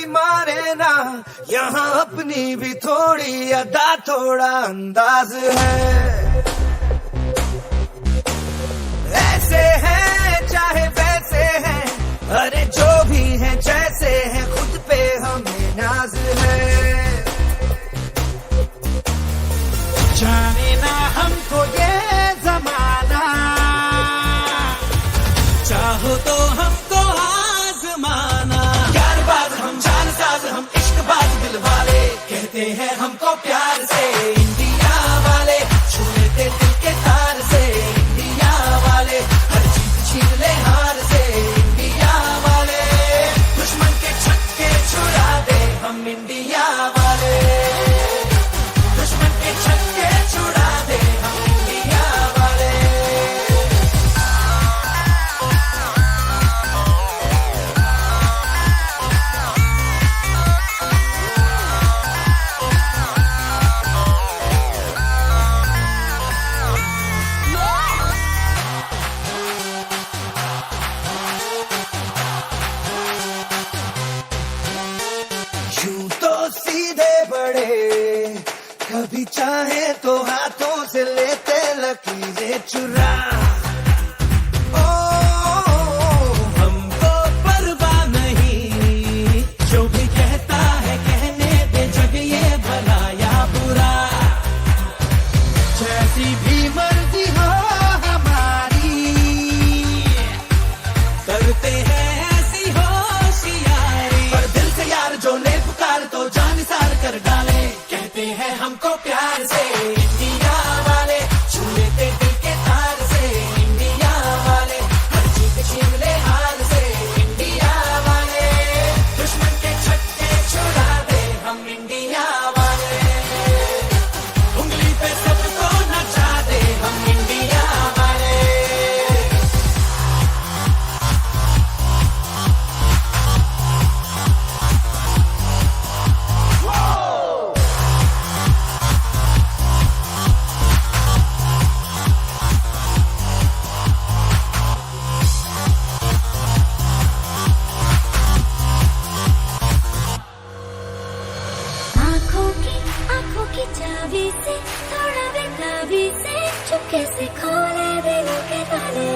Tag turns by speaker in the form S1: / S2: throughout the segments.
S1: मारे ना, यहाँ अपनी भी थोड़ी अदा थोड़ा अंदाज है। ऐसे हैं चाहे वैसे हैं, अरे जो भी हैं जैसे हैं, खुद पे हमें नाज है। जाने ना हमको ये जमाना, चाहो तो हमको आजमाना। प्यारबाज हम, जानसाज हम, इश्कबाज दिल वाले, कहते हैं हमको प्यार से इंडिया वाले। छू लेते दिल के तार से इंडिया वाले, हर जीत छीन ले हार से इंडिया वाले। दुश्मन के छक्के छुड़ा दे हम इंडिया वाले, दुश्मन के छक्के छुड़ा दे हम इंडिया वाले। यूं तो सीधे बड़े, कभी चाहे तो हाथों से लेते लकीरें चुरा। ओ हमको परवाह नहीं, जो भी कहता है कहने दे, जग ये भला या बुरा। जैसी भी मर्जी हो हमारी, करते हैं ऐसी होशियारी। पर दिल से यार जो ले पुकार तो जान सार कर डाले, कहते हैं हमको प्यार से इंडिया वाले। छू लेते दिल के तार से इंडिया वाले, हर जीत छीन ले हार से इंडिया वाले। दुश्मन के छक्के छुड़ा दे हम इंडिया वाले, उंगली पे सबको नचा दे हम इंडिया वाले।
S2: आंखों की चाबी से, थोड़ा बेताबी से, चुपके से खोले दिलों के ताले।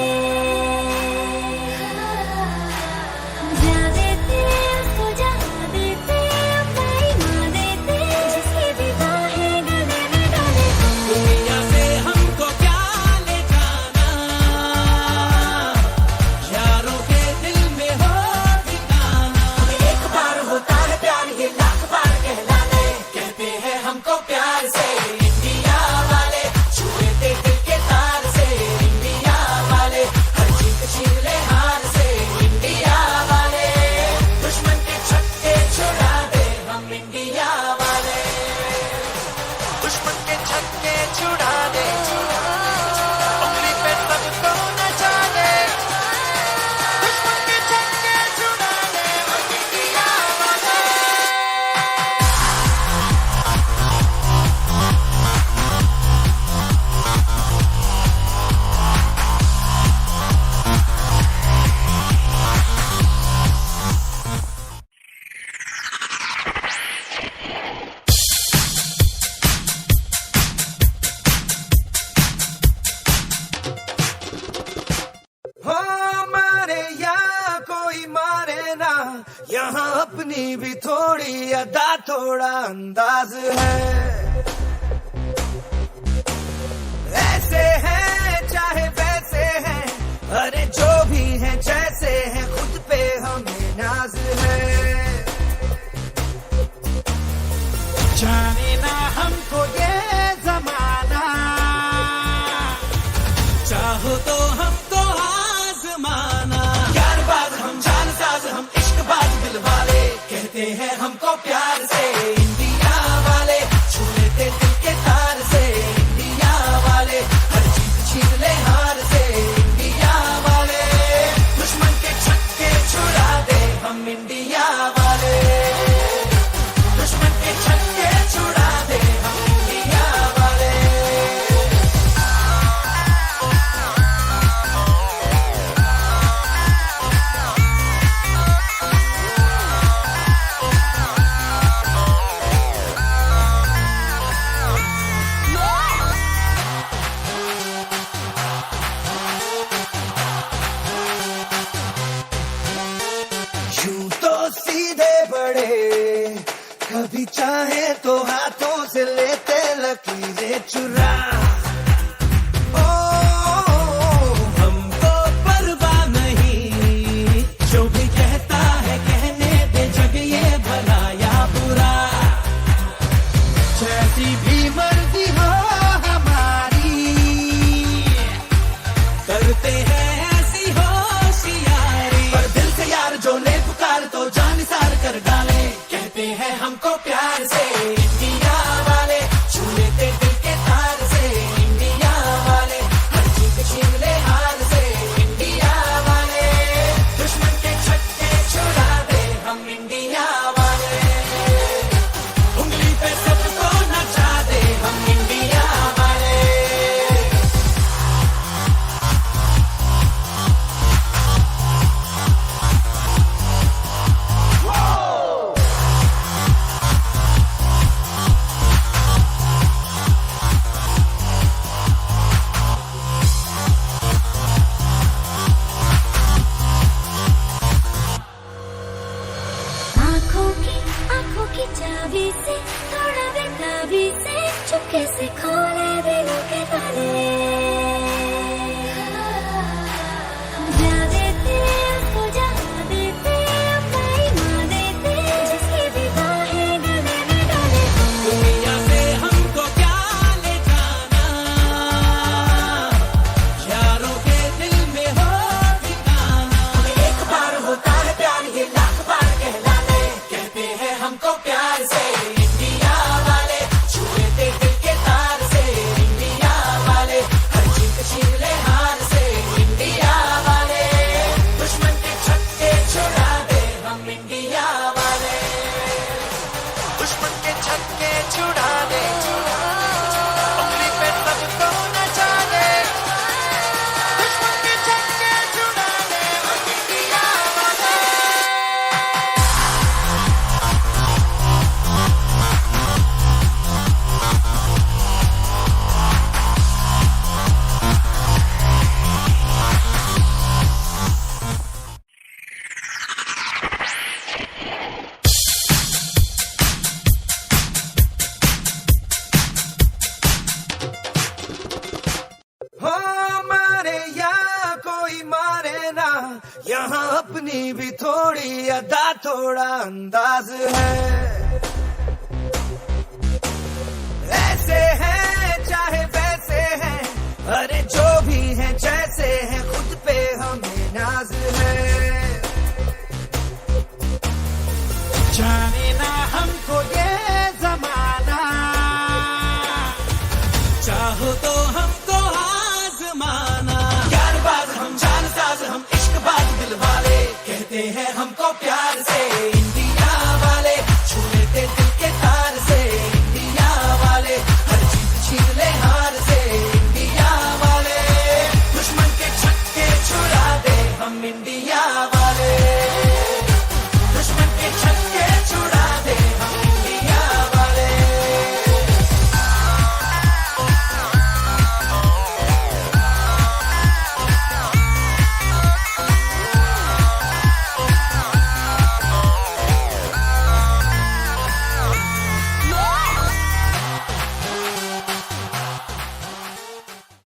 S2: जा देते उसको जहाँ देते, अपना ईमान देते, जिसकी भी बाहें गले में डाले।
S1: दुनिया से हमको क्या ले जाना, यारों के दिल में हो ठिकाना। एक बार होता है प्यार, ये लाख बार कहलाने, कहते हैं हमको प्यार से इंडिया वाले। छू लेते दिल के तार से इंडिया वाले, हर जीत छीन ले हार से इंडिया वाले। दुश्मन के छक्के छुड़ा दे हम इंडिया वाले, दुश्मन के छक्के छुड़ा दे, उंगली पे सबको नचा दे। दुश्मन के छक्के छुड़ा दे हम इंडिया वाले। हो मारे या कोई मारे ना, यहाँ अपनी भी थोड़ी अदा थोड़ा अंदाज है। ऐसे हैं चाहे वैसे हैं, अरे जो भी हैं जैसे हैं, खुद पे हमें नाज है। जाने ना हमको ये जमाना, चाहो तो हमको आजमाना। प्यारबाज हम, जानसाज हम, इश्कबाज दिल वाले, कहते हैं हमको प्यार से इंडिया वाले। छू लेते दिल के तार से इंडिया वाले, हर जीत छीन ले हार से इंडिया वाले। दुश्मन के छक्के छुड़ा दे हम इंडिया वाले, दुश्मन के छक्के छुड़ा दे हम इंडिया वाले। कभी चाहे तो हाथों से लेते लकीरें चुरा। ओ हमको परवाह नहीं, जो भी कहता है कहने दे, जग ये भला या बुरा। जैसी भी मर्जी हो हमारी, करते हैं ऐसी होशियारी। पर दिल से यार जो ले पुकार तो जान निसार कर डाले। कहते हैं हमको प्यार से इंडिया वाले, छू लेते दिल के तार से इंडिया वाले, हर चीज छीन ले हार से इंडिया वाले। दुश्मन के छक्के छुड़ा दे हम इंडिया वाले, उंगली पे सबको नचा दे हम इंडिया वाले।
S2: आंखों की चाबी से, थोड़ा बेताबी से, चुपके से खोले दिलों के ताले। जा देते उसको जहाँ देते, बेईमान देते, जिसकी भी बाहें गले में डाले।
S1: दुनिया से हमको क्या ले जाना, यारों के दिल में हो ठिकाना। एक बार होता है प्यार ये लाख बार कहलाने। कहते हैं हमको प्यार से इंडिया वाले, छू लेते दिल के तार से इंडिया वाले, हर चीज छीन ले हार से इंडिया वाले। दुश्मन के छक्के छुड़ा दे हम इंडिया वाले, दुश्मन के छक्के छुड़ा दे, उंगली पे सबको नचा दे। दुश्मन के छक्के छुड़ा दे हम इंडिया वाले। हो मारे या कोई मारे ना, यहाँ अपनी भी थोड़ी अदा थोड़ा अंदाज है। ऐसे हैं चाहे वैसे हैं, अरे जो भी हैं जैसे हैं, खुद पे हमें नाज है। जाने ना हमको ये जमाना, चाहो तो हमको आजमाना। यार बाज हम जान साज हम इश्क बाज दिल वाले, कहते हैं हमको प्यार से